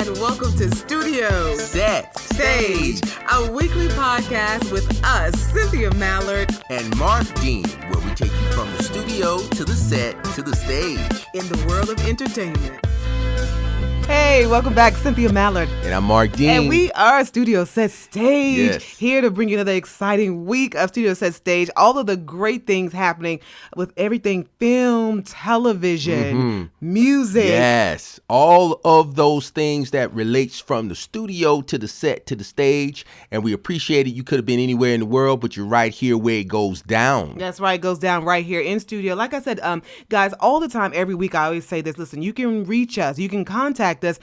and welcome to Studio Set Stage, a weekly podcast with us, Cynthia Mallard and Mark Dean, where we take you from the studio to the set to the stage in the world of entertainment. Hey, welcome back, Cynthia Mallard. And I'm Mark Dean. And we are Studio Set Stage, yes, here to bring you another exciting week of Studio Set Stage. All of the great things happening with everything film, television, music. Yes, all of those things that relates from the studio to the set to the stage. And we appreciate it. You could have been anywhere in the world, but you're right here where it goes down. That's right. It goes down right here in studio. Like I said, guys, all the time, every week, I always say this. Listen, you can reach us. You can contact us.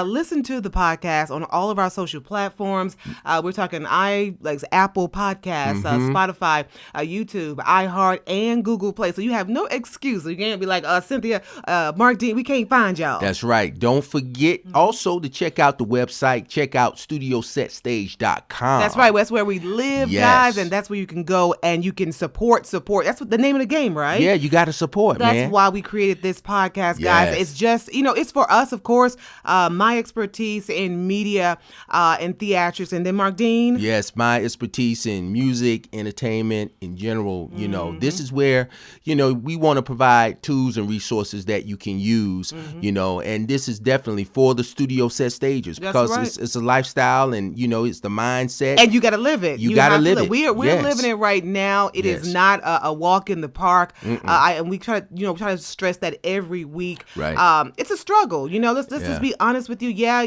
Listen to the podcast on all of our social platforms. We're talking Apple Podcasts, Spotify, YouTube, iHeart, and Google Play. So you have no excuse. You can't be like, Cynthia, Mark Dean, we can't find y'all. That's right. Don't forget also to check out the website. Check out studiosetstage.com. That's right. That's where we live, guys, and that's where you can go and you can support. That's what the name of the game, right? Yeah, you got to support, man. That's why we created this podcast, guys. It's just, it's for us, of course. My expertise in media and theatrics, and then Mark Dean. Yes, my expertise in music, entertainment in general. This is where, we want to provide tools and resources that you can use, and this is definitely for the studio set stagers because it's a lifestyle and, it's the mindset. And you got to live it. You got to live it. We're living it right now. It is not a walk in the park. And we try to stress that every week. Right. It's a struggle. Let's just be honest with you. Yeah,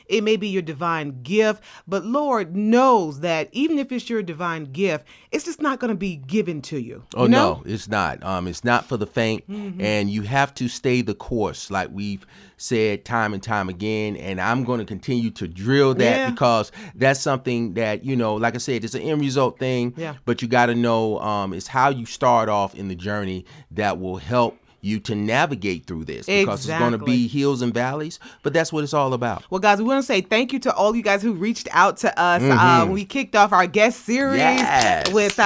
it may be your divine gift, but Lord knows that even if it's your divine gift, it's just not going to be given to you. No, it's not. It's not for the faint, and you have to stay the course, like we've said time and time again, and I'm going to continue to drill that because that's something that, like I said, it's an end result thing, but you got to know it's how you start off in the journey that will help you to navigate through this because it's going to be hills and valleys, but that's what it's all about. Well, guys, we want to say thank you to all you guys who reached out to us. We kicked off our guest series with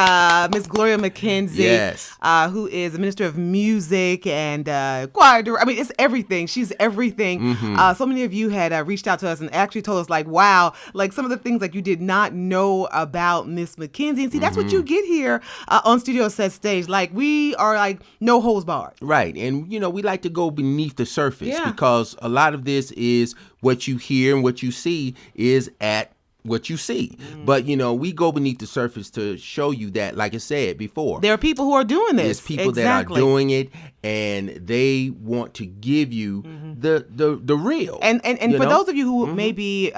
Miss Gloria McKenzie, who is a minister of music and choir director. I mean, it's everything. She's everything. So many of you had reached out to us and actually told us, like, wow, like some of the things like you did not know about Miss McKenzie. And see, that's what you get here on Studio Set Stage. Like, we are like no holds barred. Right. And, we like to go beneath the surface because a lot of this is what you hear and what you see is at what you see. But, we go beneath the surface to show you that, like I said before, there are people who are doing this. There's people that are doing it and they want to give you the real. And for those of you who may be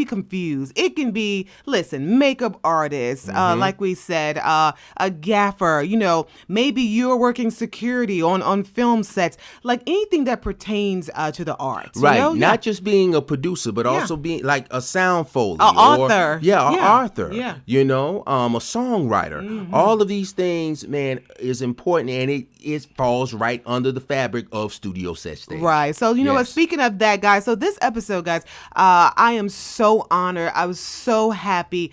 confused, it can be, listen, makeup artists, like we said, a gaffer, maybe you're working security on film sets, like anything that pertains to the arts. Right. Not just being a producer, but also being like a sound foley. An author. Author. Yeah. A songwriter. All of these things, man, is important, and it falls right under the fabric of Studio Set Stage. Right. So, what, speaking of that, guys, so this episode, guys, I am so honored. I was so happy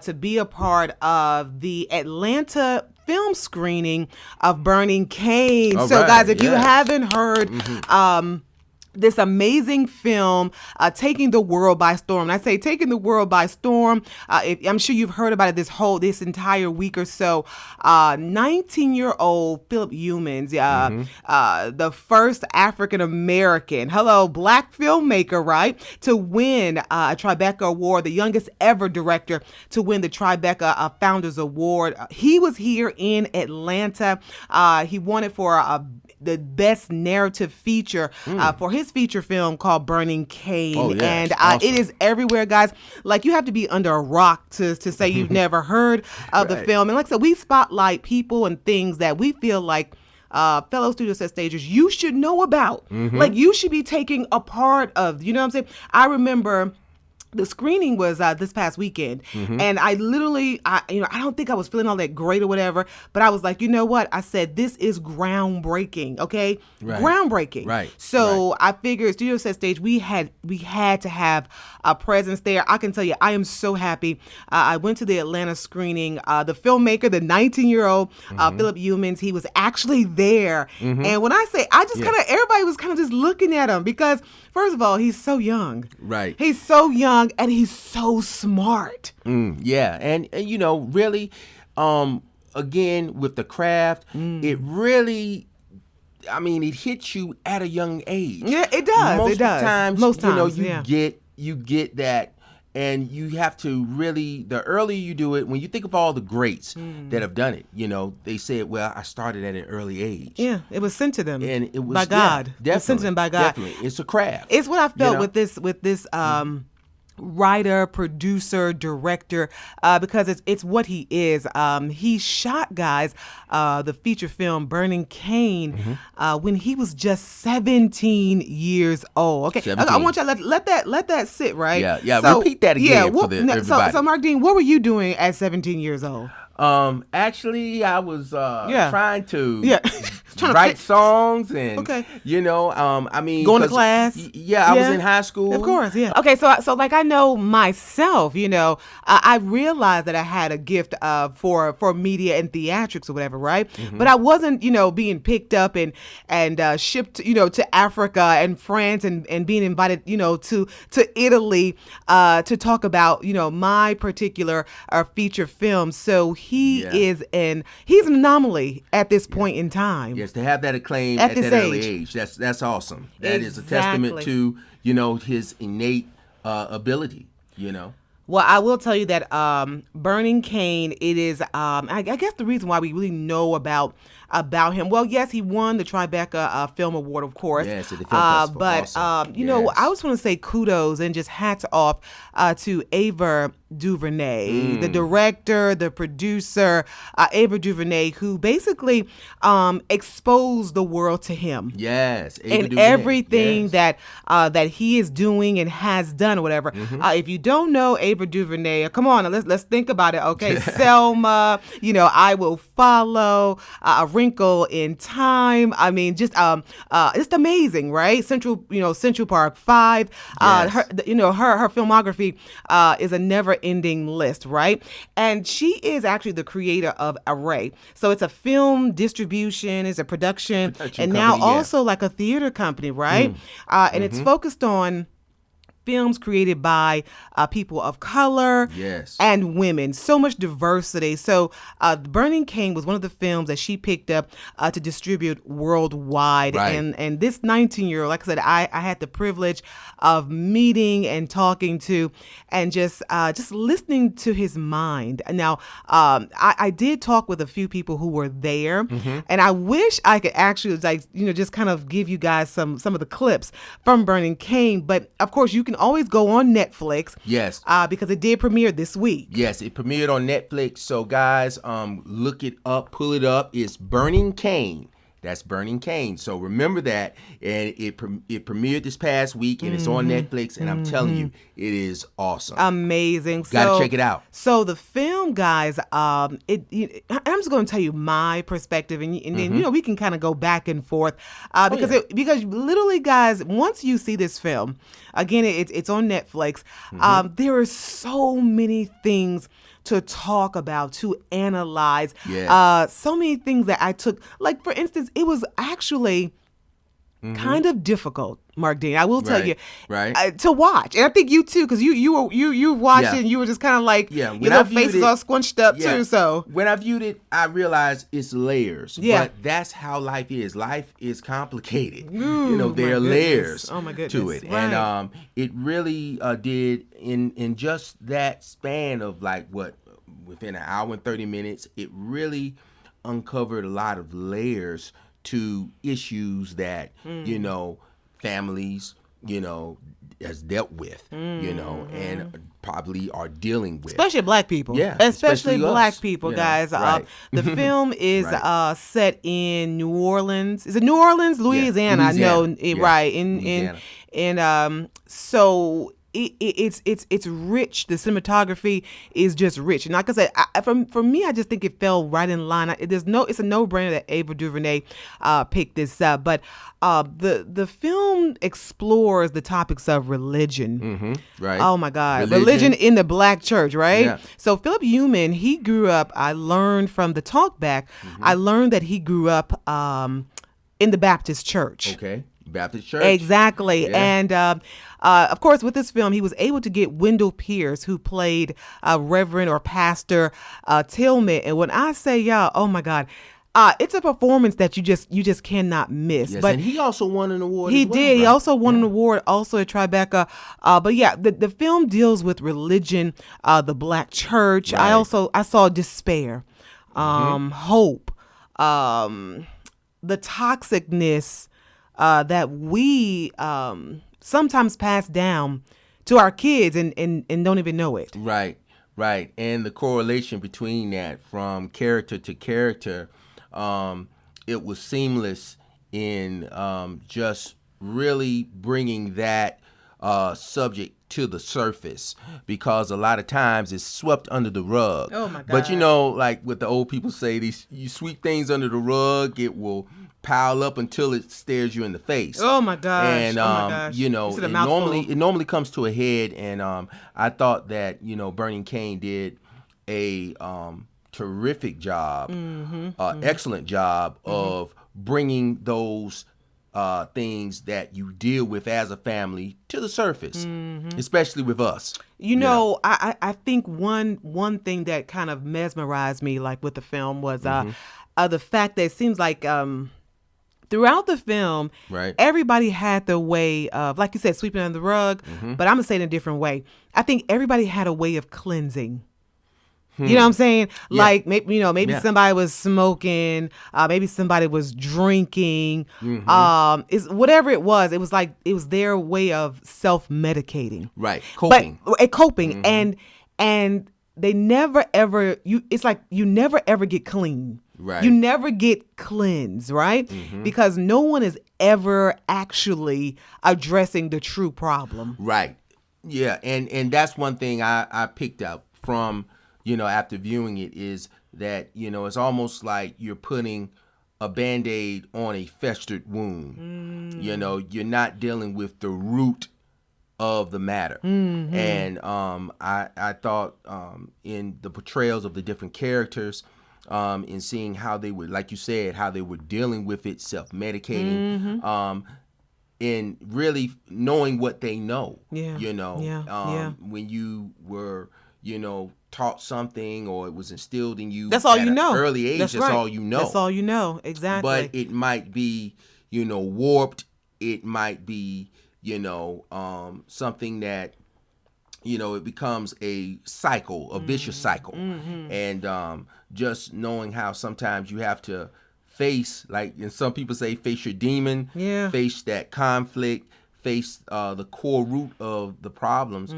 to be a part of the Atlanta film screening of Burning Cane. Guys, if you haven't heard, this amazing film, taking the world by storm. And I say taking the world by storm. I'm sure you've heard about it this entire week or so. 19-year-old Phillip Youmans, the first African-American, Black filmmaker, right, to win a Tribeca Award, the youngest ever director to win the Tribeca Founders Award. He was here in Atlanta. He won it for the best narrative feature for his feature film called Burning Cane. And awesome. It is everywhere, guys. Like, you have to be under a rock to say you've never heard of the film. And like I said, we spotlight people and things that we feel like fellow Studio Set Stagers, you should know about. Like, you should be taking a part of, you know what I'm saying? I remember the screening was this past weekend, and I literally, I don't think I was feeling all that great or whatever, but I was like, you know what? I said, this is groundbreaking, okay? Right. Groundbreaking. Right. So I figured Studio Set Stage, we had to have a presence there. I can tell you, I am so happy. I went to the Atlanta screening. The filmmaker, the 19-year-old Phillip Youmans, he was actually there. And when I say, I just kind of, everybody was kind of just looking at him because, first of all, he's so young. Right. He's so young and he's so smart. Yeah. And really, again, with the craft, it really, it hits you at a young age. Yeah, it does. Most it does. times, Most times, you get that. And you have to really, the earlier you do it, when you think of all the greats that have done it, they said, well, I started at an early age. Yeah, it was sent to them. And it was by God. Definitely, it was sent to them by God. Definitely. It's a craft. It's what I felt with this writer, producer, director, because it's what he is. He shot, guys, the feature film Burning Cane when he was just 17 years old. Okay, 17. I want you to let that sit, right? Yeah. So, repeat that again for everybody. So Mark Dean, what were you doing at 17 years old? Actually, I was trying to write songs and okay. going to class. I was in high school. Of course, yeah. Okay, so like I know myself, I realized that I had a gift for media and theatrics or whatever, right? But I wasn't, being picked up and shipped, to Africa and France and being invited, to Italy to talk about, my particular feature film. So he's an anomaly at this point in time. Yes, to have that acclaim at that early age, that's awesome. That is a testament to his innate ability. Well, I will tell you that Burning Cane, it is, I guess the reason why we really know about him. Well, yes, he won the Tribeca Film Award, of course. Yes, at the film festival. But, awesome. I just want to say kudos and just hats off to Ava DuVernay, the director, the producer, Ava DuVernay, who basically exposed the world to him. Yes, Ava and DuVernay. everything that he is doing and has done, or whatever. If you don't know Ava DuVernay, come on, let's think about it. Okay, Selma, I Will Follow, A Wrinkle in Time. Just amazing, right? Central Park 5. Yes. Her filmography is a never-ending list, right? And she is actually the creator of Array. So it's a film distribution, it's a production and company, now also like a theater company, right? And it's focused on films created by people of color and women. So much diversity. So Burning Cane was one of the films that she picked up to distribute worldwide. Right. And this 19-year-old, like I said, I had the privilege of meeting and talking to and just listening to his mind. Now, I did talk with a few people who were there, and I wish I could actually just kind of give you guys some of the clips from Burning Cane. But of course, you can always go on Netflix. Yes. Because it did premiere this week. Yes, it premiered on Netflix. So guys, look it up, pull it up. It's Burning Cane. That's Burning Cane. So remember that. And it premiered this past week, and it's on Netflix. And I'm telling you, it is awesome. Amazing. Gotta check it out. So the film, guys, I'm just going to tell you my perspective, and then we can kind of go back and forth because literally, guys, once you see this film, again, it's on Netflix. There are so many things to talk about, to analyze. So many things that I took, like for instance, it was actually kind of difficult, Mark Dean. I will tell you, to watch, and I think you too, because you watched it, and you were just kind of like, your little faces all squinched up too. So when I viewed it, I realized it's layers. But that's how life is. Life is complicated. There are layers to it, and it really did in just that span of within an hour and 30 minutes, it really uncovered a lot of layers to issues that families has dealt with, and probably are dealing with, especially Black people. Especially Black people, guys. The film is set in New Orleans. Is it New Orleans, Louisiana? I know, right? So it's rich. The cinematography is just rich, and like I said, for me, I just think it fell right in line. It's a no-brainer that Ava DuVernay picked this up. But the film explores the topics of religion. Mm-hmm. Right. Oh my God, religion in the Black church, right? Yeah. So Phillip Youmans, he grew up. I learned from the talkback. I learned that he grew up in the Baptist church. Okay. Baptist church. Exactly. Yeah. And of course, with this film, he was able to get Wendell Pierce, who played Reverend or Pastor Tillman. And when I say y'all, oh my God, it's a performance that you just cannot miss. Yes, but and he also won an award. He as well, did. right? He also won an award, also at Tribeca. But yeah, the film deals with religion, the Black church. Right. I saw despair, hope, the toxicness that we sometimes pass down to our kids and don't even know it. Right, right. And the correlation between that from character to character, it was seamless in just really bringing that subject to the surface, because a lot of times it's swept under the rug. Oh my God. But like what the old people say, you sweep things under the rug, it will pile up until it stares you in the face. Oh my gosh. And oh my gosh. it normally comes to a head, and I thought that Burning Cane did a terrific job, excellent job of bringing those things that you deal with as a family to the surface, especially with us. I think one thing that kind of mesmerized me, like with the film, was the fact that it seems like throughout the film, right, everybody had the way of, like you said, sweeping under the rug, but I'm gonna say it in a different way. I think everybody had a way of cleansing. You know what I'm saying? Yeah. Like maybe somebody was smoking, maybe somebody was drinking, is whatever it was. It was like it was their way of self-medicating, right? Coping, and they never ever. It's like you never ever get clean. Right. You never get cleansed, right? Because no one is ever actually addressing the true problem. Right. Yeah, and that's one thing I picked up from. After viewing it, is that, it's almost like you're putting a Band-Aid on a festered wound. You're not dealing with the root of the matter. And I thought in the portrayals of the different characters, in seeing how they were, like you said, how they were dealing with it, self-medicating, in really knowing what they know. When you were, taught something, or it was instilled in you, that's all at you know. An early age, that's right. all you know. That's all you know, exactly. But it might be, warped. It might be, something that, it becomes a cycle, a vicious cycle. And just knowing how sometimes you have to face, like, and some people say, face your demon, face that conflict, face the core root of the problems.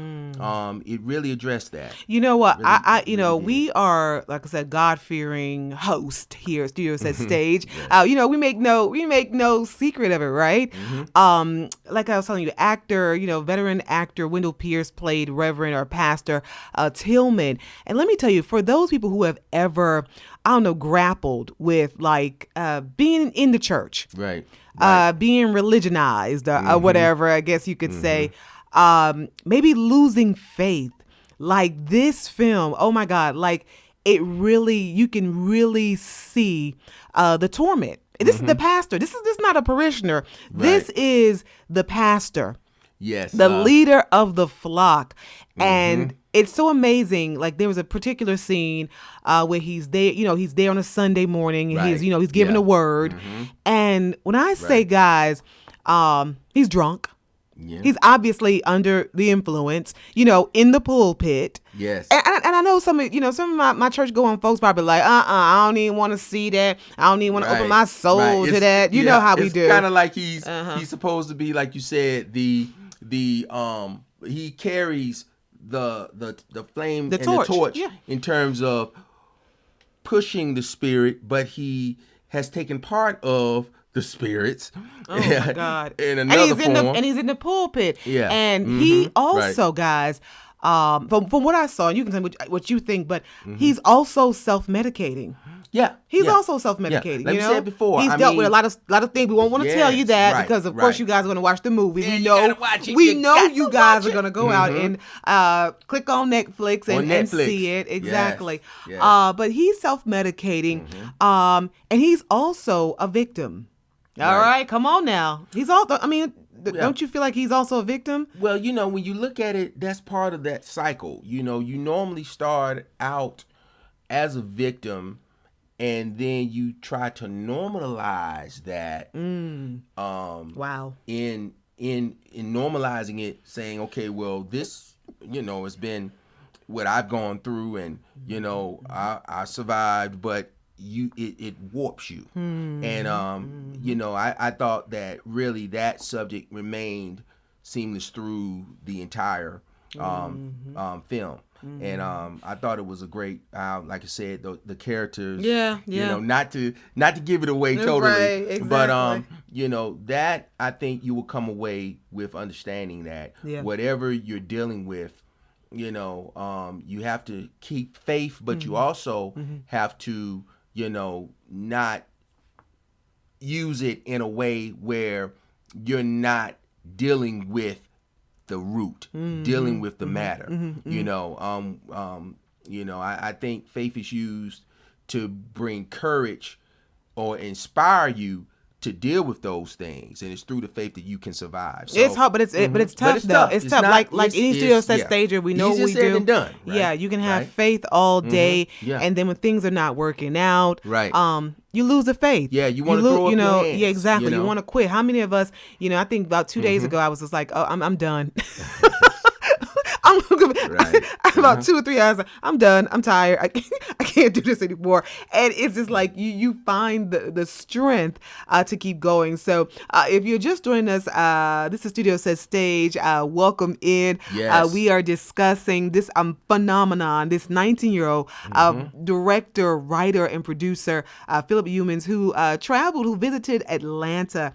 It really addressed that. You know what? Really we are, like I said, God-fearing host here at Studio Set Stage. Yes. We make no secret of it, right? Like I was telling you, the actor, veteran actor Wendell Pierce played Reverend or Pastor Tillman. And let me tell you, for those people who have ever, grappled with like being in the church, right. Being religionized or whatever, I guess you could say, maybe losing faith, like this film, oh my God, like you can really see the torment. This is the pastor. This is not a parishioner. Right. This is the pastor. Yes. The leader of the flock. And it's so amazing. Like there was a particular scene where he's there, he's there on a Sunday morning and right. he's giving a word. And when I say, guys, he's drunk. Yeah. He's obviously under the influence, in the pulpit. Yes. And I know some of my church going folks probably like, I don't even want to see that. I don't even want to open my soul to that. You know how we do. It's kind of like he's supposed to be, like you said, the he carries the flame and the torch in terms of pushing the spirit, but he has taken part of the spirits. Oh my God! In another form. And he's in the pulpit. Yeah. And he also, guys, from what I saw, and you can tell me what you think, but he's also self-medicating. Yeah. He's also self-medicating. Like you know? we said before, he's dealt with a lot of things. We won't want to tell you that because, of course, you guys are going to watch the movie. Yeah, We know you guys are going to go out and click on Netflix and see it. Exactly. Yes. But he's self-medicating, and he's also a victim. All right, come on now. He's also. I mean, don't you feel like he's also a victim? Well, when you look at it, that's part of that cycle. You normally start out as a victim, and then you try to normalize that. Wow. In normalizing it, saying, okay, well, this, has been what I've gone through, and I survived, but it warps you. And I thought that really that subject remained seamless through the entire film. And I thought it was a great, like I said, the characters. Not to give it away totally, right, exactly. But that I think you will come away with understanding that whatever you're dealing with, you have to keep faith, but you also have to not use it in a way where you're not dealing with the root, dealing with the matter. I think faith is used to bring courage or inspire you to deal with those things, and it's through the faith that you can survive. So, it's hard, but it's tough though. It's tough. Like any studio set stager, we know what we do. And done, right? Yeah, you can have faith all day, and then when things are not working out, you lose the faith. Yeah, you want to throw up your hands. Yeah, exactly. You want to quit. How many of us? I think about 2 days ago, I was just like, oh, I'm done. About 2 or 3 hours, I'm done. I'm tired. I can't do this anymore. And it's just like you find the strength to keep going. So if you're just joining us, this is Studio Set Stage. Welcome in. Yes. We are discussing this phenomenon, this 19-year-old director, writer, and producer, Phillip Youmans, who visited Atlanta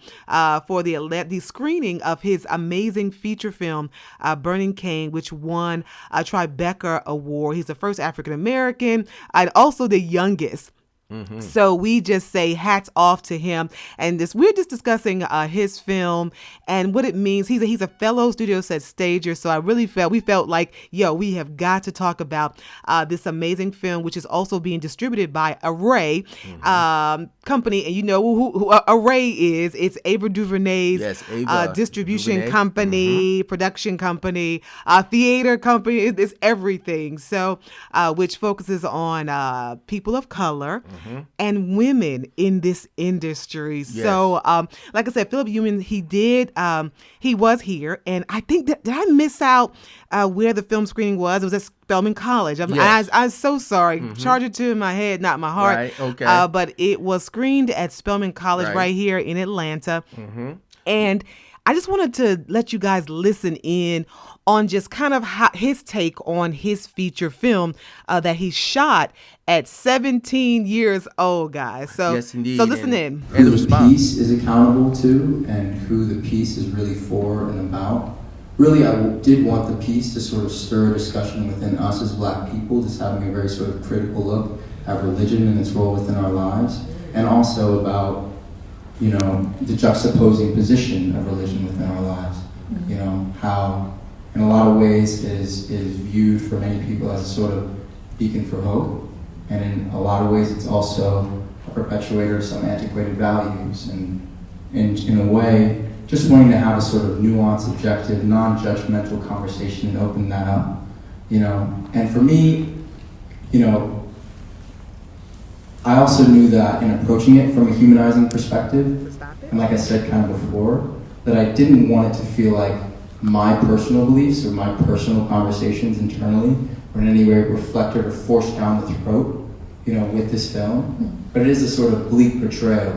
for the screening of his amazing feature film, Burning Cane, which won a Tribeca Award. He's the first African American and also the youngest. So we just say hats off to him. And we're just discussing his film and what it means. He's a fellow Studio Set stager. So we felt like, we have got to talk about this amazing film, which is also being distributed by Array company. And you know who Array is. It's Ava DuVernay's distribution company, production company, theater company. It's everything. So which focuses on people of color and women in this industry. Yes. So, like I said, Phillip Youmans, he was here, and I think did I miss out where the film screening was? It was at Spelman College. I'm so sorry. Charge it to my head, not my heart. Right, okay. But it was screened at Spelman College right here in Atlanta. And I just wanted to let you guys listen in on just kind of his take on his feature film that he shot at 17 years old, guys. So, yes, indeed. So listen in. And who the piece is accountable to and who the piece is really for and about. Really, I did want the piece to sort of stir a discussion within us as Black people, just having a very sort of critical look at religion and its role within our lives, and also about, the juxtaposing position of religion within our lives. How in a lot of ways is viewed for many people as a sort of beacon for hope, and in a lot of ways it's also a perpetuator of some antiquated values, and in a way just wanting to have a sort of nuanced, objective, non-judgmental conversation and open that up, and for me, I also knew that in approaching it from a humanizing perspective, and like I said kind of before, that I didn't want it to feel like my personal beliefs or my personal conversations internally were in any way reflected or forced down the throat, with this film. But it is a sort of bleak portrayal,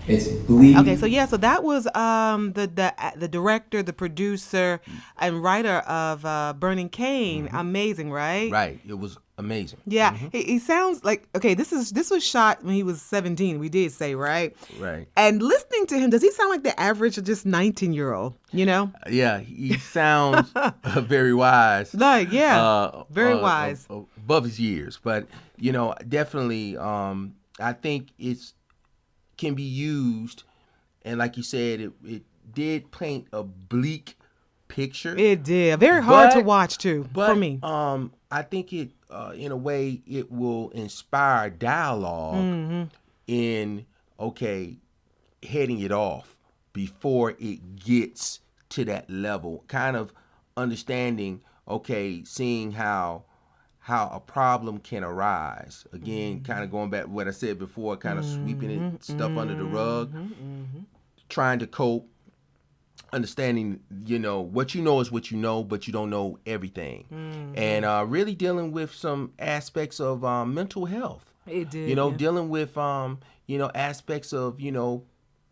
It's bleak. Okay, so that was the director, the producer, and writer of Burning Cane. Amazing, right? Right. It was amazing. Yeah, he sounds like, okay, this was shot when he was 17. We did say, right? Right. And listening to him, does he sound like the average of just 19-year-old? You know? Yeah, he sounds very wise. Like, yeah, very wise. Above his years, but definitely, I think it's can be used, and like you said, it did paint a bleak picture. It did. Very hard to watch too, but, for me. I think it, in a way, it will inspire dialogue in heading it off before it gets to that level. Kind of understanding, seeing how a problem can arise. Again, kind of going back to what I said before, kind of sweeping stuff under the rug, trying to cope, understanding, what you know is what you know, but you don't know everything. And really dealing with some aspects of mental health. It did. Dealing with, aspects of,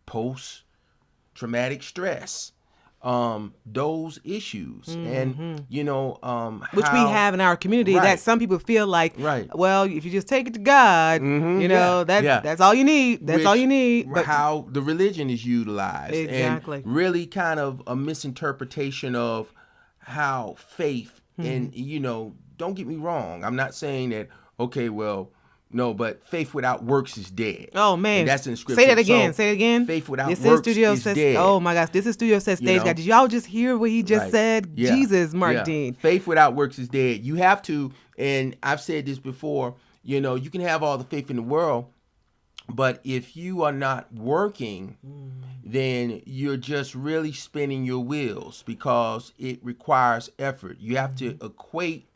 post-traumatic stress. Those issues and which we have in our community, that some people feel like, well, if you just take it to God, that's all you need. That's all you need. But how the religion is utilized, exactly, and really kind of a misinterpretation of how faith and don't get me wrong, I'm not saying that no, but faith without works is dead. Oh, man. And that's in scripture. Say that again. Say it again. Faith without works is dead. Oh, my gosh. This is Studio Says Stage Guy. Did y'all just hear what he just said? Yeah. Jesus, Mark Dean. Faith without works is dead. You have to, and I've said this before, you can have all the faith in the world, but if you are not working, then you're just really spinning your wheels because it requires effort. You have to equate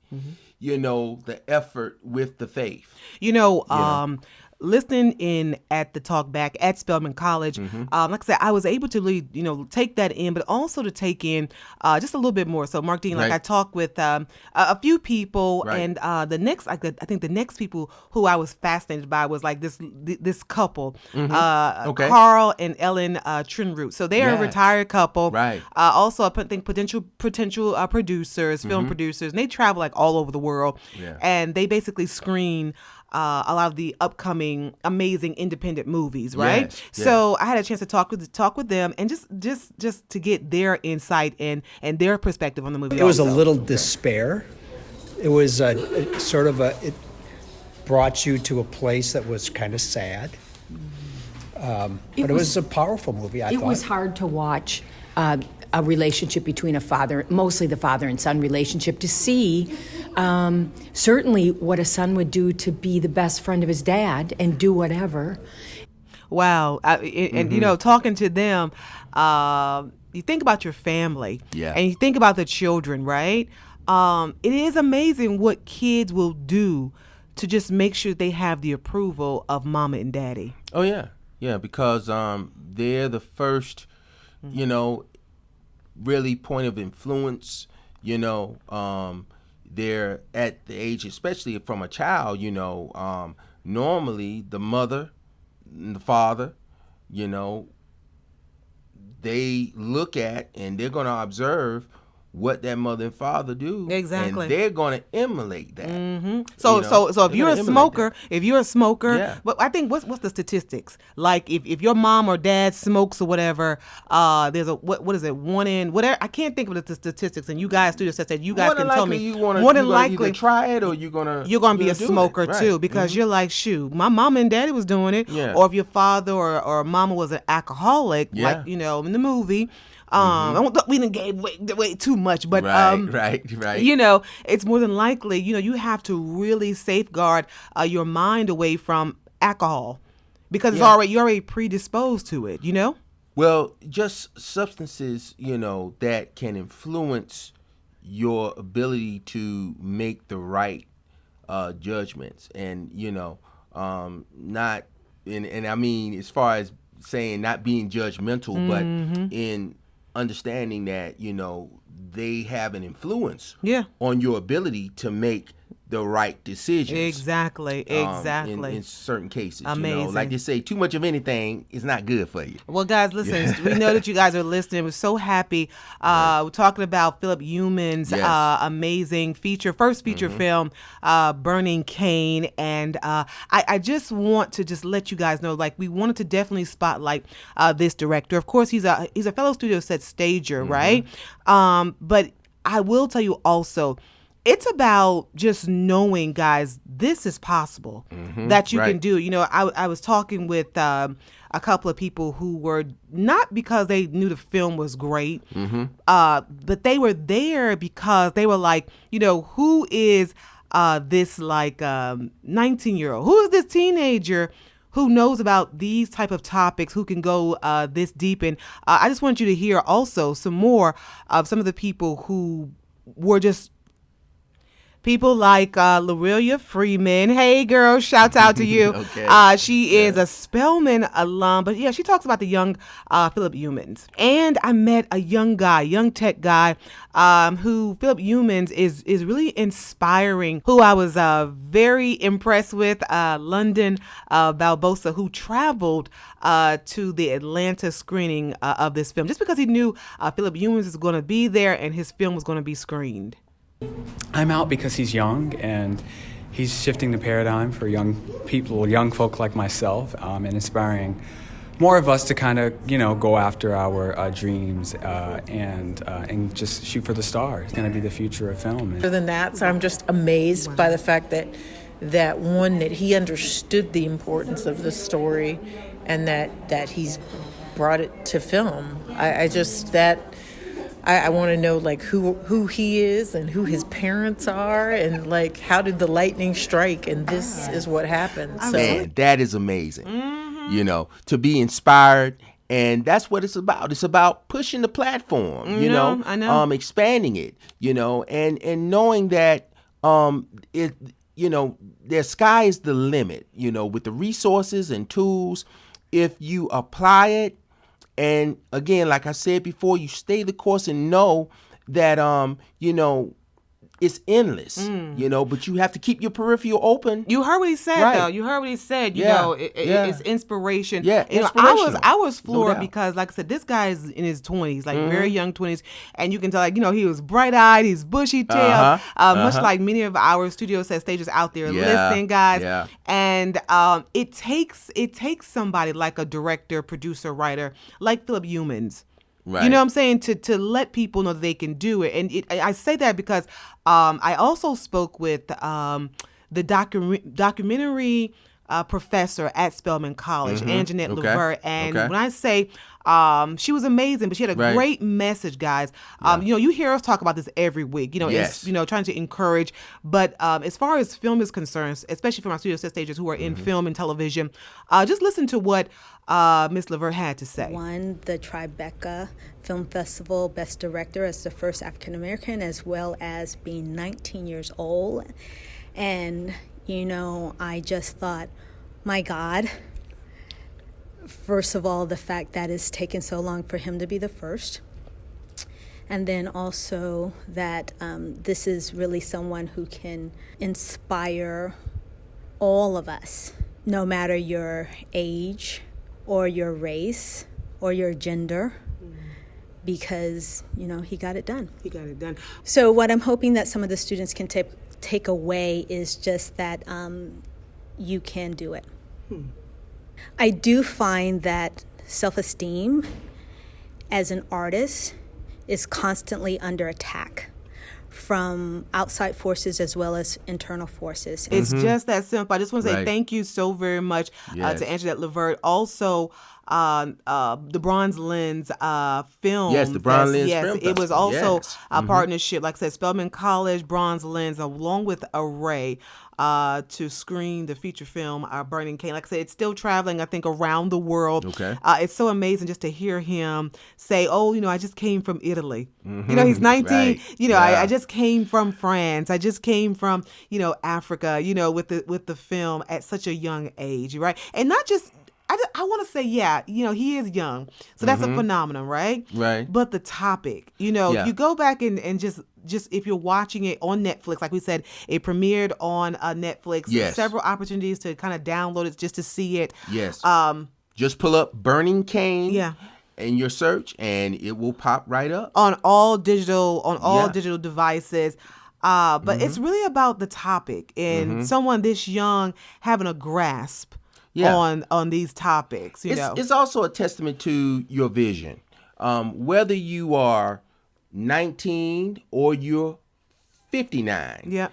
the effort with the faith. Listening in at the talk back at Spelman College, like I said, I was able to really, take that in, but also to take in just a little bit more. So, Mark Dean, like I talked with a few people, and the next people who I was fascinated by was like this couple, Carl and Ellen Trinroot. So they are a retired couple, also I think potential producers, film producers, and they travel like all over the world, and they basically screen a lot of the upcoming amazing independent movies, right? Yes. So I had a chance to talk with them and just to get their insight and their perspective on the movie. It was a little despair. It was it brought you to a place that was kind of sad. But it was a powerful movie, I thought. It was hard to watch a relationship between mostly the father and son relationship, to see certainly what a son would do to be the best friend of his dad and do whatever. Wow. And, talking to them, you think about your family and you think about the children, right? It is amazing what kids will do to just make sure they have the approval of mama and daddy. Oh, yeah. Yeah, because they're the first, really point of influence. They're at the age, especially from a child, normally the mother and the father, they look at and they're going to observe what that mother and father do. Exactly. And they're going to emulate that. So if you're a smoker, but I think what's the statistics? Like if your mom or dad smokes or whatever, there's a what is it, one in whatever, I can't think of the statistics, and you guys Studio Says that you guys can tell me more than likely either try it or you're gonna be a smoker too, because you're like, shoot, my mom and daddy was doing it. Or if your father or mama was an alcoholic, like in the movie. We didn't gave way too much, but right. It's more than likely, you have to really safeguard your mind away from alcohol, because you're already predisposed to it. Well, just substances, that can influence your ability to make the right judgments, and not and I mean, as far as saying not being judgmental, but in understanding that they have an influence on your ability to make the right decisions. Exactly. In certain cases. Amazing. Like they say, too much of anything is not good for you. Well, guys, listen, we know that you guys are listening. We're so happy. We're talking about Phillip Youmans' amazing first feature film, Burning Cane. And I just want to just let you guys know, like, we wanted to definitely spotlight this director. Of course, he's a fellow studio set stager, right? But I will tell you also, it's about just knowing, guys, this is possible, that you can do. I was talking with a couple of people who were not because they knew the film was great, but they were there because they were like, who is this 19-year-old? Who is this teenager who knows about these type of topics, who can go this deep? And I just want you to hear also some more of some of the people who were just people like Lorelia Freeman. Hey, girl, shout out to you. Okay. She is a Spelman alum, but she talks about the young Phillip Youmans. And I met a young tech guy, who Phillip Youmans is really inspiring, who I was very impressed with, London Balbosa, who traveled to the Atlanta screening of this film, just because he knew Phillip Youmans was going to be there and his film was going to be screened. I'm out because he's young and he's shifting the paradigm for young people, young folk like myself, and inspiring more of us to kind of, go after our dreams and just shoot for the stars. It's going to be the future of film. Other than that, so I'm just amazed by the fact that he understood the importance of the story and that he's brought it to film. I want to know who he is and who his parents are and how did the lightning strike, and this is what happened. So. Man, that is amazing. To be inspired, and that's what it's about. It's about pushing the platform, I know. Expanding it, and knowing that the sky is the limit, with the resources and tools, if you apply it. And again, like I said before, you stay the course and know that, it's endless, but you have to keep your peripheral open. You heard what he said, right. though. You heard what he said. It's inspiration. Yeah, I was floored no because, like I said, this guy is in his 20s, very young 20s, and you can tell, he was bright-eyed, he's bushy-tailed, much like many of our studio set stages out there listening, guys. Yeah. And it takes somebody like a director, producer, writer, like Phillip Youmans. Right. You know what I'm saying? To let people know that they can do it. And I say that because I also spoke with the documentary professor at Spelman College, Anjanette Levert. And when I say she was amazing, but she had a great message, guys. You hear us talk about this every week, Yes. it's, trying to encourage. But as far as film is concerned, especially for my studio set stagers who are in film and television, just listen to what Miss Levert had to say. Won the Tribeca Film Festival Best Director as the first African American, as well as being 19 years old. And, I just thought, my God, first of all, the fact that it's taken so long for him to be the first. And then also that this is really someone who can inspire all of us, no matter your age or your race or your gender, because, he got it done. He got it done. So what I'm hoping that some of the students can take away is just that you can do it. I do find that self-esteem as an artist is constantly under attack from outside forces as well as internal forces. It's just that simple. I just want to say thank you so very much to Anjanette Levert. Also, the Bronze Lens film. Yes, the Bronze Lens Yes, film it was festival. also Yes. a partnership, like I said, Spelman College, Bronze Lens, along with Array, to screen the feature film Burning Cane. Like I said, it's still traveling, I think, around the world. Okay. It's so amazing just to hear him say, I just came from Italy. He's 19. Right. I just came from France. I just came from, Africa, with the film at such a young age, right? And not just, I want to say, he is young. So that's a phenomenon, right? Right. But the topic, if you go back and just just if you're watching it on Netflix, like we said, it premiered on Netflix. Yes. Several opportunities to kind of download it just to see it. Yes. Just pull up Burning Cane. Yeah. In your search, and it will pop right up on all digital devices. But it's really about the topic and someone this young having a grasp on these topics. It's also a testament to your vision. Whether you are 19 or you're 59. Yeah.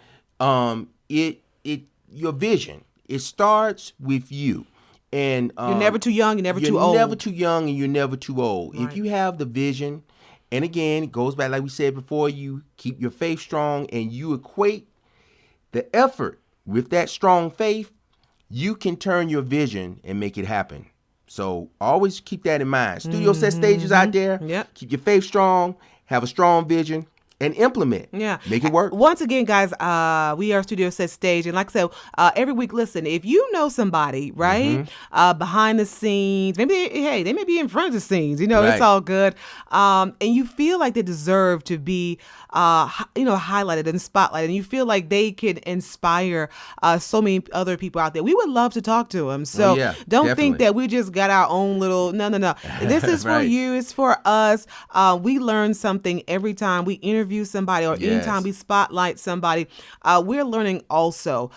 Your vision. It starts with you. And you're never too young, you're never too old. You're never too young and you're never too old. Right. If you have the vision, and again, it goes back like we said before, you keep your faith strong and you equate the effort with that strong faith, you can turn your vision and make it happen. So always keep that in mind. Studio set stages out there. Yep. Keep your faith strong, have a strong vision, and implement. Yeah. Make it work. Once again, guys, we are Studio Set Stage. And like I said, every week, listen, if you know somebody, right, behind the scenes, maybe, they may be in front of the scenes, right. It's all good. And you feel like they deserve to be, highlighted and spotlighted, and you feel like they could inspire so many other people out there. We would love to talk to them. So don't think that we just got our own little, no. This is right. for you. It's for us. We learn something every time we interview somebody or anytime we spotlight somebody. We're learning also.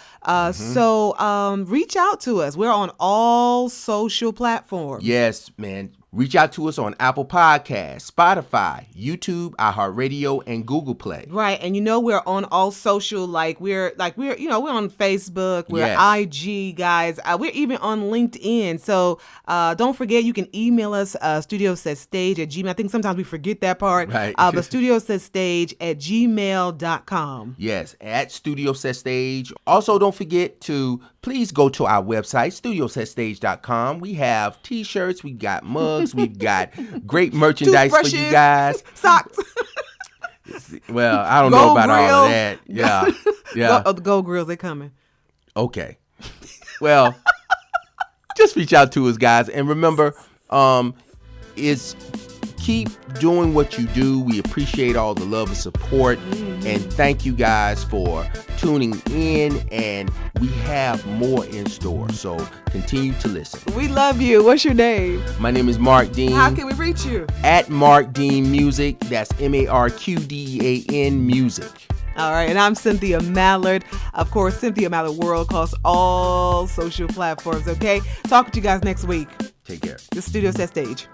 So reach out to us. We're on all social platforms. Yes, man. Reach out to us on Apple Podcasts, Spotify, YouTube, iHeartRadio, and Google Play. Right, and we're on all social. We're on Facebook, we're IG guys. We're even on LinkedIn. So don't forget, you can email us studiosetStage@gmail. I think sometimes we forget that part. Right. But studiosetStage@gmail.com. Yes, at Studio Set Stage. Also, don't forget to please go to our website, studiosetStage.com. We have T-shirts, we got mugs. We've got great merchandise for you guys. Socks. Well, I don't know about all of that. Yeah. The Gold Grills, they coming. Okay. Well, just reach out to us, guys. And remember, keep doing what you do. We appreciate all the love and support. And thank you guys for tuning in. And we have more in store. So continue to listen. We love you. What's your name? My name is Marq Dean. How can we reach you? At Marq Dean Music. That's MarQDean Music. All right. And I'm Cynthia Mallard. Of course, Cynthia Mallard World across all social platforms. Okay. Talk to you guys next week. Take care. The Studio Set Stage.